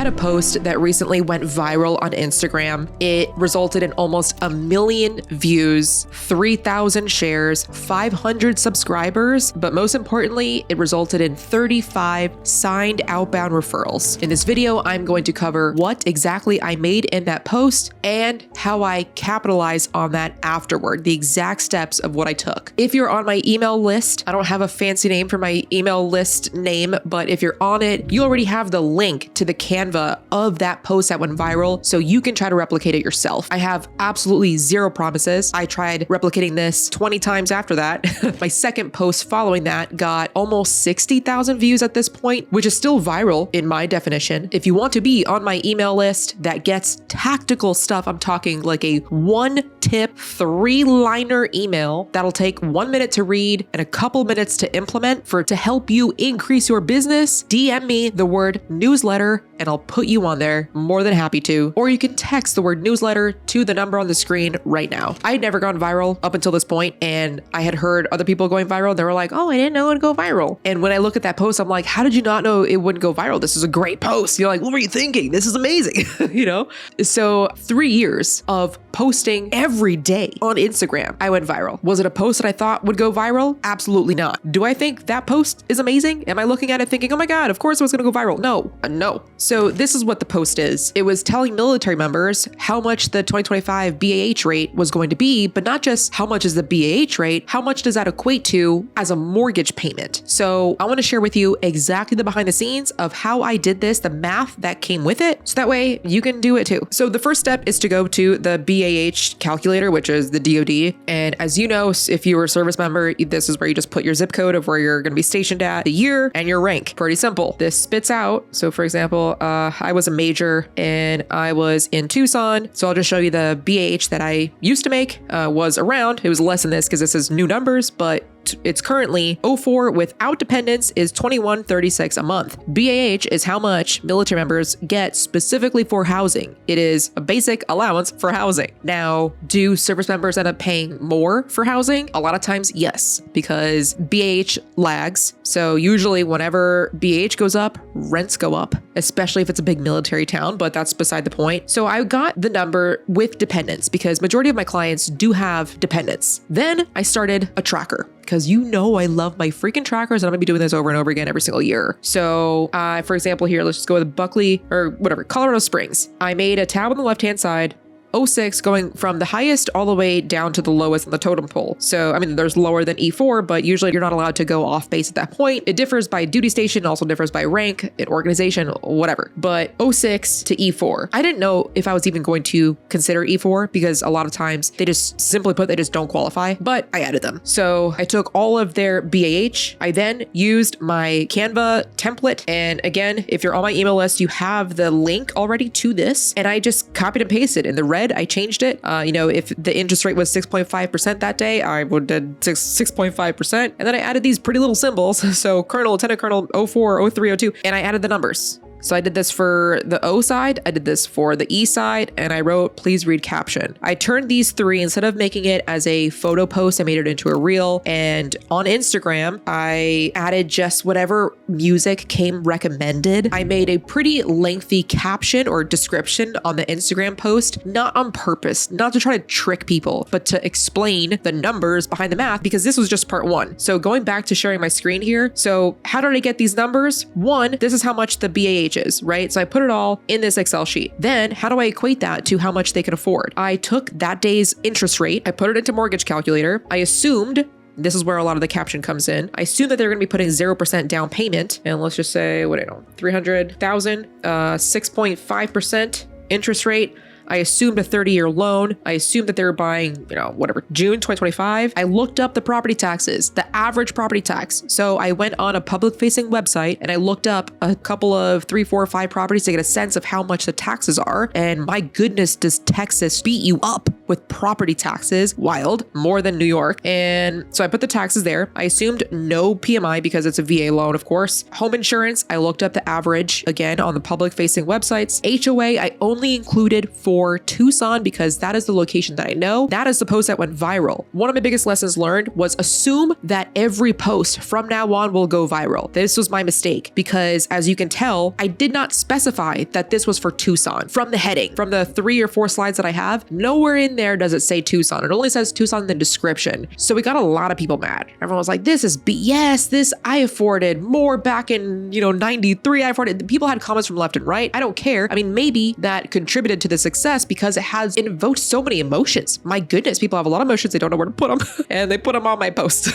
had a post that recently went viral on Instagram. It resulted in almost 1 million views, 3,000 shares, 500 subscribers, but most importantly, it resulted in 35 signed outbound referrals. In this video, I'm going to cover what exactly I made in that post and how I capitalize on that afterward, the exact steps of what I took. If you're on my email list, I don't have a fancy name for my email list name, but if you're on it, you already have the link to the Canva of that post that went viral, so you can try to replicate it yourself. I have absolutely zero promises. I tried replicating this 20 times after that. My second post following that got almost 60,000 views at this point, which is still viral in my definition. If you want to be on my email list that gets tactical stuff, I'm talking like a 1-tip, 3-liner email that'll take 1 minute to read and a couple minutes to implement to help you increase your business, DM me the word newsletter and I'll put you on there. More than happy to. Or you can text the word newsletter to the number on the screen right now. I had never gone viral up until this point, and I had heard other people going viral. They were like, oh, I didn't know it would go viral. And when I look at that post, I'm like, how did you not know it wouldn't go viral? This is a great post. You're like, what were you thinking? This is amazing. You know? So 3 years of posting every day on Instagram, I went viral. Was it a post that I thought would go viral? Absolutely not. Do I think that post is amazing? Am I looking at it thinking, oh my God, of course it was going to go viral? No. So this is what the post is. It was telling military members how much the 2025 BAH rate was going to be, but not just how much is the BAH rate, how much does that equate to as a mortgage payment? So I want to share with you exactly the behind the scenes of how I did this, the math that came with it, so that way you can do it too. So the first step is to go to the BAH calculator, which is the DoD. And as you know, if you were a service member, this is where you just put your zip code of where you're going to be stationed at, the year, and your rank. Pretty simple. This spits out. So for example, I was a major and I was in Tucson. So I'll just show you the BAH that I used to make was around. It was less than this because this is new numbers, but it's currently 04 without dependents is $21.36 a month. BAH is how much military members get specifically for housing. It is a basic allowance for housing. Now, do service members end up paying more for housing? A lot of times, yes, because BAH lags. So usually whenever BAH goes up, rents go up, especially if it's a big military town, but that's beside the point. So I got the number with dependents because majority of my clients do have dependents. Then I started a tracker, because you know I love my freaking trackers and I'm gonna be doing this over and over again every single year. So for example here, let's just go with Buckley or whatever, Colorado Springs. I made a tab on the left-hand side, 06 going from the highest all the way down to the lowest on the totem pole. So, I mean, there's lower than E4, but usually you're not allowed to go off base at that point. It differs by duty station, also differs by rank, organization, whatever. But 06 to E4. I didn't know if I was even going to consider E4 because a lot of times they just simply put, they just don't qualify, but I added them. So I took all of their BAH. I then used my Canva template. And again, if you're on my email list, you have the link already to this. And I just copied and pasted in the red. I changed it. If the interest rate was 6.5% that day, I would did 6.5%. And then I added these pretty little symbols. So Colonel, Lieutenant Colonel, 04, 03, 02, and I added the numbers. So I did this for the O side, I did this for the E side, and I wrote, please read caption. I turned these three, instead of making it as a photo post, I made it into a reel. And on Instagram, I added just whatever music came recommended. I made a pretty lengthy caption or description on the Instagram post, not on purpose, not to try to trick people, but to explain the numbers behind the math, because this was just part one. So going back to sharing my screen here. So how did I get these numbers? One, this is how much the BAH is, right? So I put it all in this Excel sheet. Then how do I equate that to how much they can afford? I took that day's interest rate, I put it into mortgage calculator. I assumed, this is where a lot of the caption comes in, I assumed that they're going to be putting 0% down payment. And let's just say, 300,000, 6.5% interest rate. I assumed a 30-year loan. I assumed that they were buying, June 2025. I looked up the property taxes, the average property tax. So I went on a public-facing website and I looked up a couple of 3, 4, 5 properties to get a sense of how much the taxes are. And my goodness, does Texas beat you up with property taxes. Wild, more than New York. And so I put the taxes there. I assumed no PMI because it's a VA loan, of course. Home insurance, I looked up the average again on the public facing websites. HOA, I only included for Tucson because that is the location that I know. That is the post that went viral. One of my biggest lessons learned was assume that every post from now on will go viral. This was my mistake because, as you can tell, I did not specify that this was for Tucson. From the heading, from the 3 or 4 slides that I have, nowhere in there does it say Tucson. It only says Tucson in the description. So we got a lot of people mad. Everyone was like, this is BS. This I afforded more back in, 93. I afforded. People had comments from left and right. I don't care. I mean, maybe that contributed to the success because it has invoked so many emotions. My goodness, people have a lot of emotions. They don't know where to put them and they put them on my post.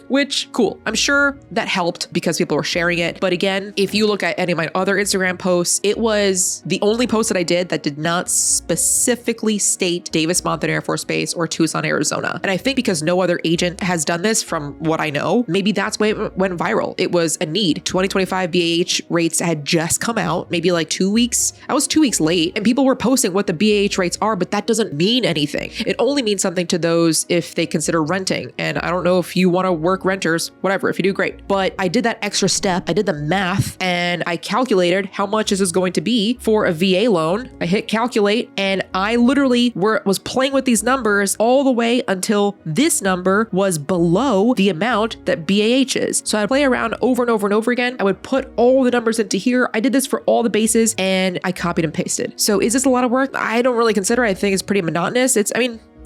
Which, cool. I'm sure that helped because people were sharing it. But again, if you look at any of my other Instagram posts, it was the only post that I did that did not specifically state Davis-Monthan Air Force Base or Tucson, Arizona. And I think because no other agent has done this from what I know, maybe that's why it went viral. It was a need. 2025 BAH rates had just come out, maybe like 2 weeks. I was 2 weeks late and people were posting what the BAH rates are, but that doesn't mean anything. It only means something to those if they consider renting. And I don't know if you want to work renters, whatever, if you do, great. But I did that extra step. I did the math and I calculated how much this is going to be for a VA loan. I hit calculate and I literally was playing with these numbers all the way until this number was below the amount that BAH is. So I'd play around over and over and over again. I would put all the numbers into here. I did this for all the bases and I copied and pasted. So is this a lot of work? I don't really consider it. I think it's pretty monotonous.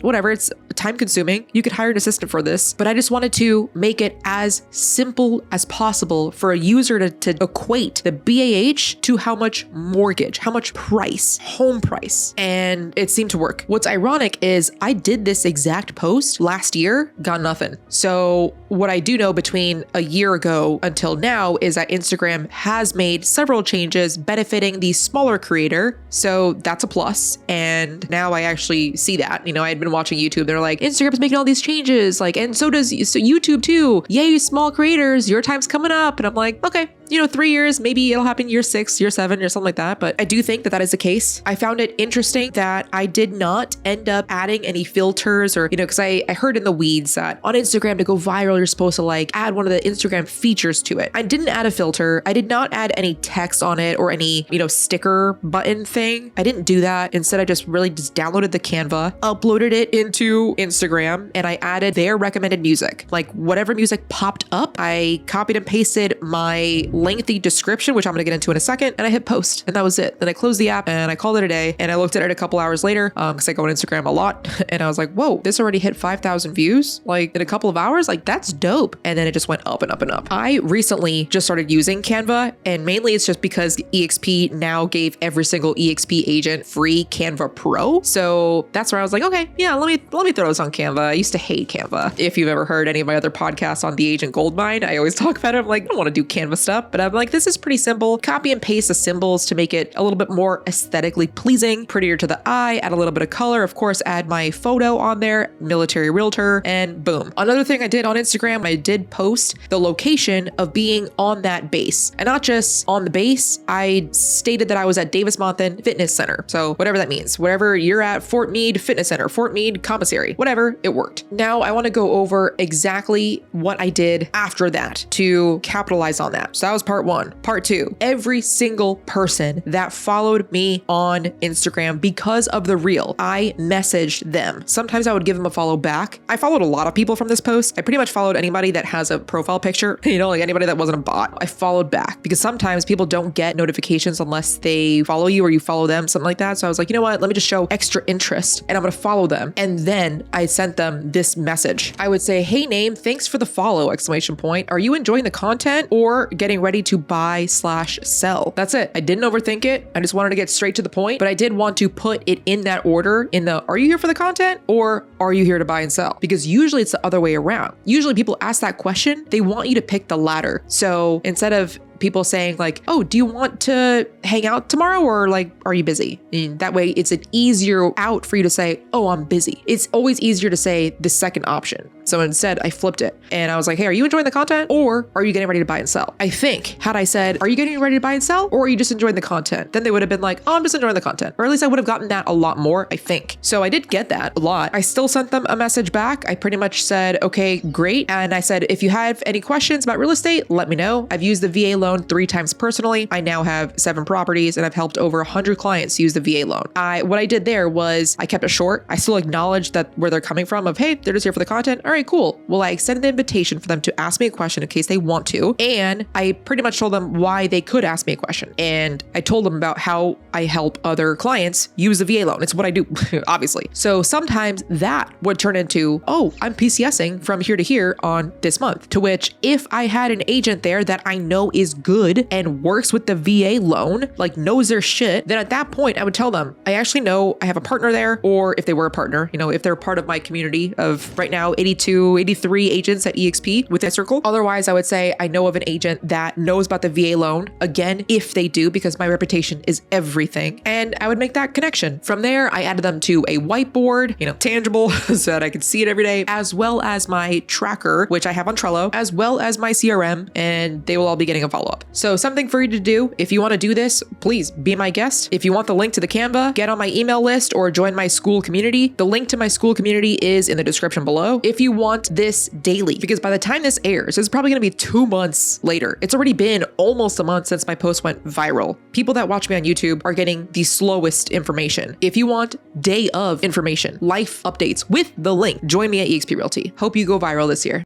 Whatever, it's time consuming. You could hire an assistant for this, but I just wanted to make it as simple as possible for a user to equate the BAH to how much mortgage, how much price, home price. And it seemed to work. What's ironic is I did this exact post last year, got nothing. So what I do know between a year ago until now is that Instagram has made several changes benefiting the smaller creator. So that's a plus. And now I actually see that, I had been watching YouTube. They're like, Instagram's making all these changes. And so does YouTube too. Yay, small creators, your time's coming up. And I'm like, okay, 3 years, maybe it'll happen year 6, year 7 or something like that. But I do think that is the case. I found it interesting that I did not end up adding any filters or, because I heard in the weeds that on Instagram to go viral, you're supposed to add one of the Instagram features to it. I didn't add a filter. I did not add any text on it or any, sticker button thing. I didn't do that. Instead, I just downloaded the Canva, uploaded it into Instagram, and I added their recommended music. Whatever music popped up, I copied and pasted my lengthy description, which I'm going to get into in a second, and I hit post, and that was it. Then I closed the app and I called it a day, and I looked at it a couple hours later because I go on Instagram a lot, and I was like, whoa, this already hit 5,000 views in a couple of hours. That's dope. And then it just went up and up and up. I recently just started using Canva, and mainly it's just because EXP now gave every single EXP agent free Canva Pro. So that's where I was like, okay, yeah, let me throw this on Canva. I used to hate Canva. If you've ever heard any of my other podcasts on the Agent Goldmine, I always talk about it. I'm like, I don't want to do Canva stuff, but I'm like, this is pretty simple. Copy and paste the symbols to make it a little bit more aesthetically pleasing, prettier to the eye, add a little bit of color, of course, add my photo on there, military realtor, and boom. Another thing I did on Instagram, I did post the location of being on that base. And not just on the base, I stated that I was at Davis-Monthan Fitness Center. So whatever that means, wherever you're at, Fort Meade Fitness Center, Fort Meade Commissary, whatever, it worked. Now I want to go over exactly what I did after that to capitalize on that. So that was part 1. Part 2, every single person that followed me on Instagram because of the reel, I messaged them. Sometimes I would give them a follow back. I followed a lot of people from this post. I pretty much followed anybody that has a profile picture, anybody that wasn't a bot. I followed back because sometimes people don't get notifications unless they follow you or you follow them, something like that. So I was like, you know what? Let me just show extra interest and I'm going to follow them. And then I sent them this message. I would say, hey name, thanks for the follow, ! Are you enjoying the content or getting ready to buy/sell? That's it. I didn't overthink it. I just wanted to get straight to the point, but I did want to put it in that order are you here for the content or are you here to buy and sell? Because usually it's the other way around. Usually people ask that question, they want you to pick the latter. So instead of people saying like, oh, do you want to hang out tomorrow or like, are you busy? And that way it's an easier out for you to say, oh, I'm busy. It's always easier to say the second option. So instead I flipped it and I was like, hey, are you enjoying the content or are you getting ready to buy and sell? I think had I said, are you getting ready to buy and sell or are you just enjoying the content? Then they would have been like, oh, I'm just enjoying the content. Or at least I would have gotten that a lot more, I think. So I did get that a lot. I still sent them a message back. I pretty much said, okay, great. And I said, if you have any questions about real estate, let me know. I've used the VA loan 3 times personally. I now have 7 properties and I've helped over 100 clients use the VA loan. What I did there was I kept it short. I still acknowledged that where they're coming from of, hey, they're just here for the content. All right, cool. Well, I extended an invitation for them to ask me a question in case they want to. And I pretty much told them why they could ask me a question. And I told them about how I help other clients use the VA loan. It's what I do, obviously. So sometimes that would turn into, oh, I'm PCSing from here to here on this month. To which if I had an agent there that I know is good and works with the VA loan, like knows their shit, then at that point I would tell them, I actually know I have a partner there, or if they were a partner, if they're part of my community of right now 82, 83 agents at EXP with that circle. Otherwise, I would say I know of an agent that knows about the VA loan. Again, if they do, because my reputation is everything. And I would make that connection. From there, I added them to a whiteboard, tangible, so that I could see it every day, as well as my tracker, which I have on Trello, as well as my CRM, and they will all be getting a follow-up. So something for you to do. If you want to do this, please be my guest. If you want the link to the Canva, get on my email list or join my school community. The link to my school community is in the description below. If you want this daily, because by the time this airs, it's probably going to be 2 months later. It's already been almost a month since my post went viral. People that watch me on YouTube are getting the slowest information. If you want day of information, life updates with the link, join me at Exp Realty. Hope you go viral this year.